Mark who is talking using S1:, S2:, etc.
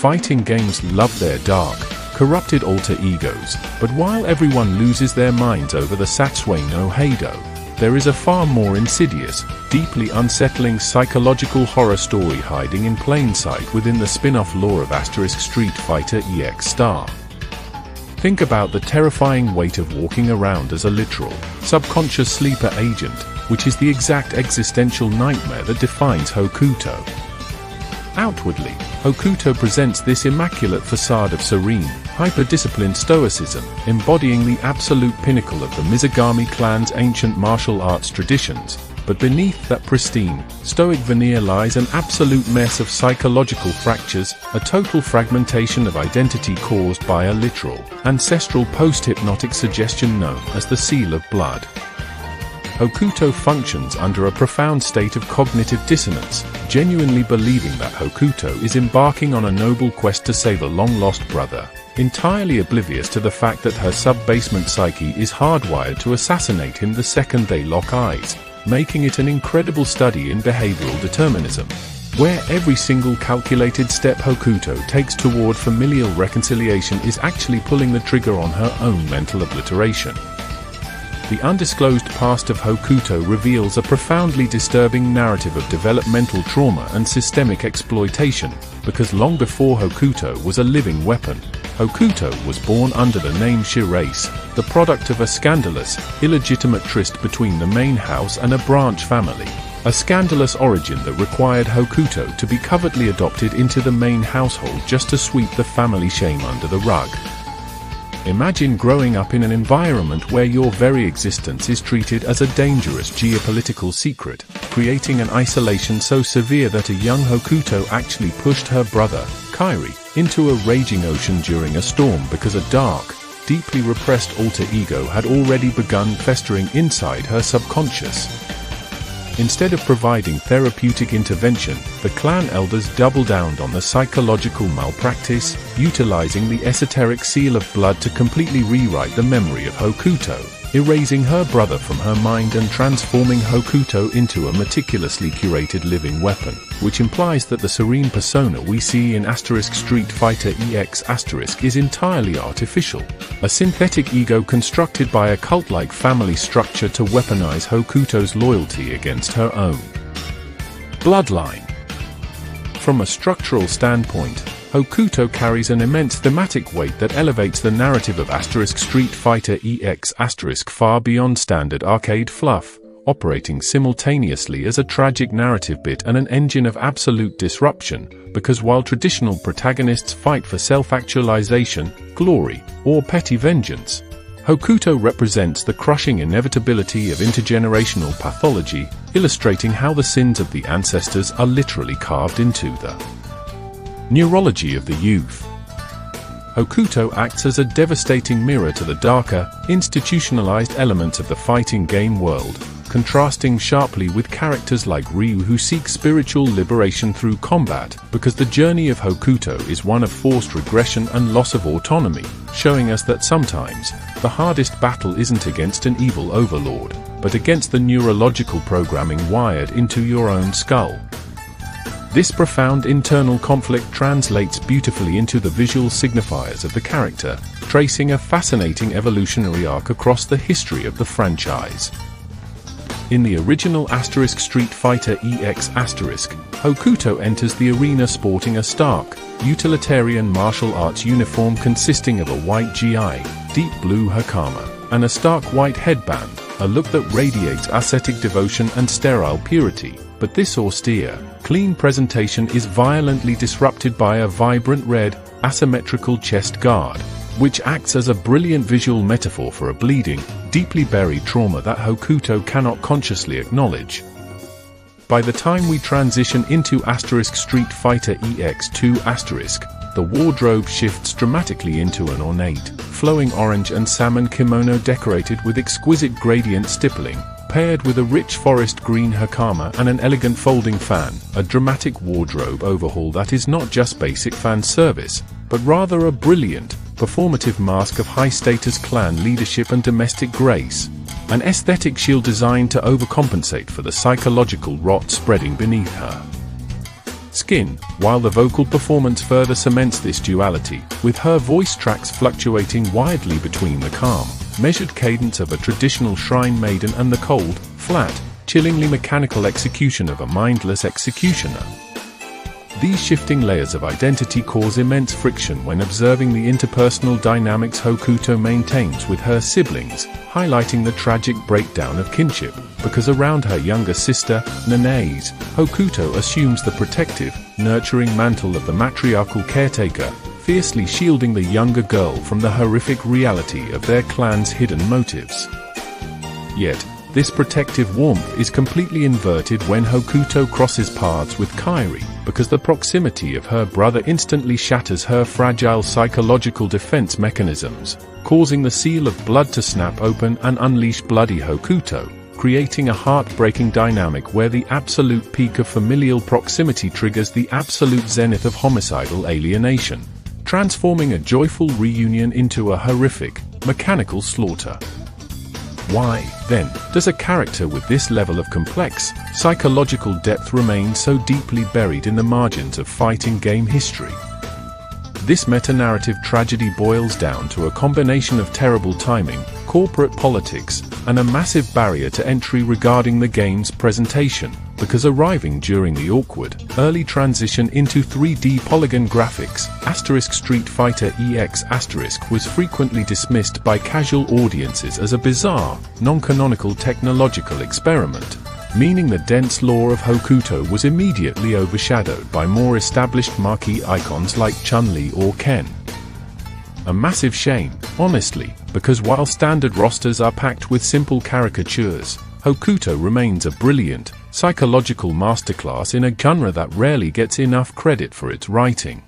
S1: Fighting games love their dark, corrupted alter egos, but while everyone loses their minds over the Satsui no Heido, there is a far more insidious, deeply unsettling psychological horror story hiding in plain sight within the spin-off lore of Street Fighter EX Star. Think about the terrifying weight of walking around as a literal, subconscious sleeper agent, which is the exact existential nightmare that defines Hokuto. Outwardly, Hokuto presents this immaculate facade of serene, hyper-disciplined stoicism, embodying the absolute pinnacle of the Mizugami clan's ancient martial arts traditions, but beneath that pristine, stoic veneer lies an absolute mess of psychological fractures, a total fragmentation of identity caused by a literal, ancestral post-hypnotic suggestion known as the Seal of Blood. Hokuto functions under a profound state of cognitive dissonance, genuinely believing that Hokuto is embarking on a noble quest to save a long-lost brother, entirely oblivious to the fact that her sub-basement psyche is hardwired to assassinate him the second they lock eyes, making it an incredible study in behavioral determinism, where every single calculated step Hokuto takes toward familial reconciliation is actually pulling the trigger on her own mental obliteration. The undisclosed past of Hokuto reveals a profoundly disturbing narrative of developmental trauma and systemic exploitation, because long before Hokuto was a living weapon, Hokuto was born under the name Shiraise, the product of a scandalous, illegitimate tryst between the main house and a branch family, a scandalous origin that required Hokuto to be covertly adopted into the main household just to sweep the family shame under the rug. Imagine growing up in an environment where your very existence is treated as a dangerous geopolitical secret, creating an isolation so severe that a young Hokuto actually pushed her brother, Kairi, into a raging ocean during a storm because a dark, deeply repressed alter ego had already begun festering inside her subconscious. Instead of providing therapeutic intervention, the clan elders double down on the psychological malpractice, utilizing the esoteric Seal of Blood to completely rewrite the memory of Hokuto, erasing her brother from her mind and transforming Hokuto into a meticulously curated living weapon, which implies that the serene persona we see in Street Fighter EX is entirely artificial, a synthetic ego constructed by a cult-like family structure to weaponize Hokuto's loyalty against her own bloodline. From a structural standpoint, Hokuto carries an immense thematic weight that elevates the narrative of Street Fighter EX far beyond standard arcade fluff, operating simultaneously as a tragic narrative bit and an engine of absolute disruption, because while traditional protagonists fight for self-actualization, glory, or petty vengeance, Hokuto represents the crushing inevitability of intergenerational pathology, illustrating how the sins of the ancestors are literally carved into the neurology of the youth. Hokuto acts as a devastating mirror to the darker, institutionalized elements of the fighting game world, contrasting sharply with characters like Ryu who seek spiritual liberation through combat, because the journey of Hokuto is one of forced regression and loss of autonomy, showing us that sometimes, the hardest battle isn't against an evil overlord, but against the neurological programming wired into your own skull. This profound internal conflict translates beautifully into the visual signifiers of the character, tracing a fascinating evolutionary arc across the history of the franchise. In the original Street Fighter EX Hokuto enters the arena sporting a stark, utilitarian martial arts uniform consisting of a white GI, deep blue hakama, and a stark white headband, a look that radiates ascetic devotion and sterile purity. But this austere, clean presentation is violently disrupted by a vibrant red, asymmetrical chest guard, which acts as a brilliant visual metaphor for a bleeding, deeply buried trauma that Hokuto cannot consciously acknowledge. By the time we transition into Street Fighter EX2 the wardrobe shifts dramatically into an ornate, flowing orange and salmon kimono decorated with exquisite gradient stippling, paired with a rich forest green hakama and an elegant folding fan, a dramatic wardrobe overhaul that is not just basic fan service, but rather a brilliant, performative mask of high-status clan leadership and domestic grace, an aesthetic shield designed to overcompensate for the psychological rot spreading beneath her. skin, while the vocal performance further cements this duality, with her voice tracks fluctuating widely between the calm, measured cadence of a traditional shrine maiden and the cold, flat, chillingly mechanical execution of a mindless executioner. These shifting layers of identity cause immense friction when observing the interpersonal dynamics Hokuto maintains with her siblings, highlighting the tragic breakdown of kinship, because around her younger sister, Nanae's, Hokuto assumes the protective, nurturing mantle of the matriarchal caretaker, fiercely shielding the younger girl from the horrific reality of their clan's hidden motives. Yet, this protective warmth is completely inverted when Hokuto crosses paths with Kairi, because the proximity of her brother instantly shatters her fragile psychological defense mechanisms, causing the seal of blood to snap open and unleash bloody Hokuto, creating a heartbreaking dynamic where the absolute peak of familial proximity triggers the absolute zenith of homicidal alienation, transforming a joyful reunion into a horrific, mechanical slaughter. Why, then, does a character with this level of complex, psychological depth remain so deeply buried in the margins of fighting game history? This meta-narrative tragedy boils down to a combination of terrible timing, corporate politics, and a massive barrier to entry regarding the game's presentation, because arriving during the awkward, early transition into 3D polygon graphics, Street Fighter EX was frequently dismissed by casual audiences as a bizarre, non-canonical technological experiment, meaning the dense lore of Hokuto was immediately overshadowed by more established marquee icons like Chun-Li or Ken. A massive shame, honestly, because while standard rosters are packed with simple caricatures, Hokuto remains a brilliant, psychological masterclass in a genre that rarely gets enough credit for its writing.